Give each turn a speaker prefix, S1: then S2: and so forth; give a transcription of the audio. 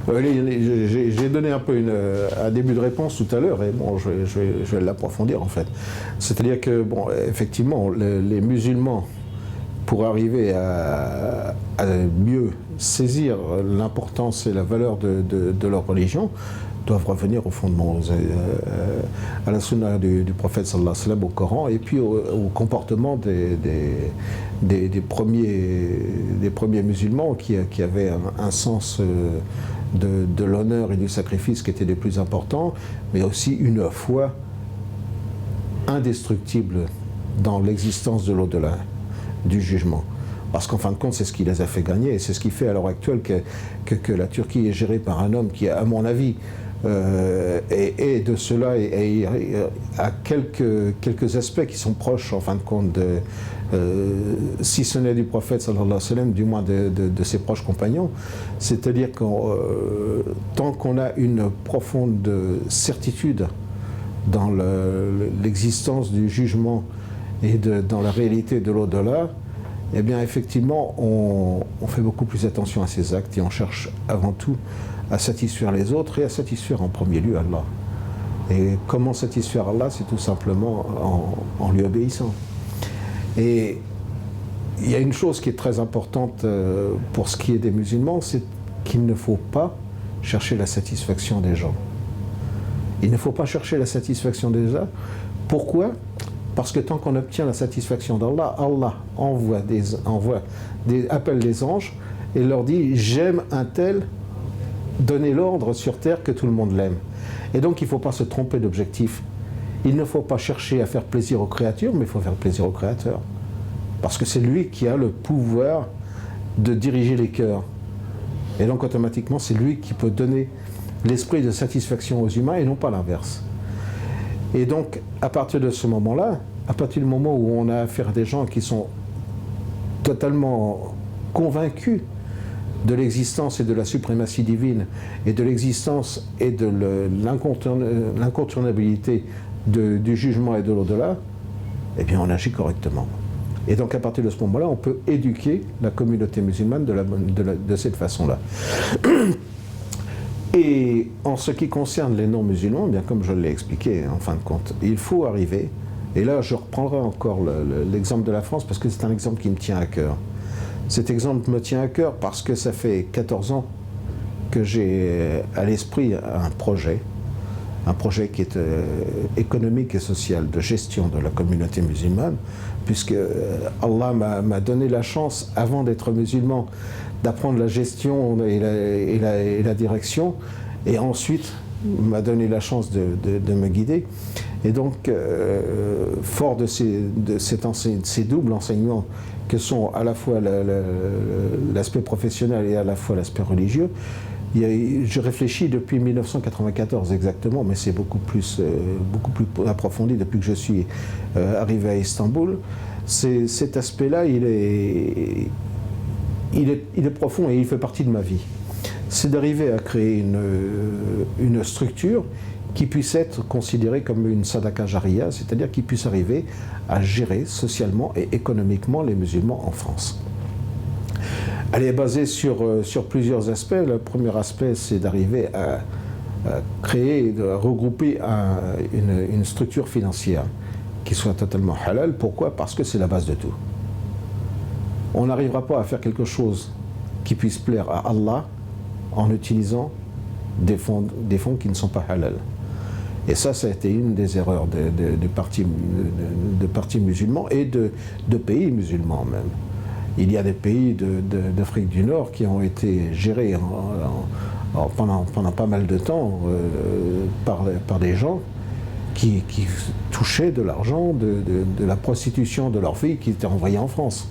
S1: J'ai donné un peu un début de réponse tout à l'heure, et bon, je vais l'approfondir en fait. C'est-à-dire que, bon, effectivement, les musulmans, pour arriver à mieux saisir l'importance et la valeur de leur religion, doivent revenir au fondement, à la sunna du prophète sallallahu alayhi wa sallam, au Coran, et puis au comportement des premiers musulmans qui avaient un sens de l'honneur et du sacrifice qui était des plus importants, mais aussi une foi indestructible dans l'existence de l'au-delà, du jugement. Parce qu'en fin de compte, c'est ce qui les a fait gagner, et c'est ce qui fait à l'heure actuelle que la Turquie est gérée par un homme qui, à mon avis, et de cela à quelques aspects qui sont proches, en fin de compte, si ce n'est du prophète sallallahu alayhi wa sallam, du moins de ses proches compagnons. C'est-à-dire que tant qu'on a une profonde certitude dans l'existence du jugement et dans la réalité de l'au-delà, eh bien effectivement on fait beaucoup plus attention à ses actes, et on cherche avant tout à satisfaire les autres et à satisfaire en premier lieu Allah. Et comment satisfaire Allah? C'est tout simplement en lui obéissant. Et il y a une chose qui est très importante pour ce qui est des musulmans, c'est qu'il ne faut pas chercher la satisfaction des gens. Il ne faut pas chercher la satisfaction des gens. Pourquoi? Parce que tant qu'on obtient la satisfaction d'Allah, Allah appelle les anges et leur dit « j'aime un tel », donnez l'ordre sur terre que tout le monde l'aime. Et donc il ne faut pas se tromper d'objectif. Il ne faut pas chercher à faire plaisir aux créatures, mais il faut faire plaisir au Créateur. Parce que c'est lui qui a le pouvoir de diriger les cœurs. Et donc automatiquement, c'est lui qui peut donner l'esprit de satisfaction aux humains et non pas l'inverse. Et donc, à partir de ce moment-là, à partir du moment où on a affaire à des gens qui sont totalement convaincus de l'existence et de la suprématie divine, et de l'existence et de l'incontournabilité du jugement et de l'au-delà, eh bien on agit correctement. Et donc à partir de ce moment-là, on peut éduquer la communauté musulmane de cette façon-là. Et en ce qui concerne les non-musulmans, bien comme je l'ai expliqué, en fin de compte, il faut arriver, et là je reprendrai encore l'exemple de la France, parce que c'est un exemple qui me tient à cœur. Cet exemple me tient à cœur parce que ça fait 14 ans que j'ai à l'esprit un projet qui est économique et social, de gestion de la communauté musulmane, puisque Allah m'a donné la chance, avant d'être musulman, d'apprendre la gestion et la direction, et ensuite m'a donné la chance de me guider. Et donc, fort de ces doubles enseignements que sont à la fois l'aspect professionnel et à la fois l'aspect religieux, je réfléchis depuis 1994 exactement, mais c'est beaucoup plus approfondi depuis que je suis arrivé à Istanbul. Cet aspect-là, il est profond et il fait partie de ma vie. C'est d'arriver à créer une structure qui puisse être considérée comme une sadaqa jariya, c'est-à-dire qui puisse arriver à gérer socialement et économiquement les musulmans en France. Elle est basée sur plusieurs aspects. Le premier aspect, c'est d'arriver à créer, de regrouper une structure financière qui soit totalement halal. Pourquoi? Parce que c'est la base de tout. On n'arrivera pas à faire quelque chose qui puisse plaire à Allah en utilisant des fonds qui ne sont pas halal. Et ça a été une des erreurs de partis musulmans et de pays musulmans même. Il y a des pays d'Afrique du Nord qui ont été gérés pendant pas mal de temps par des gens qui touchaient de l'argent, de la prostitution de leurs filles qui étaient envoyées en France.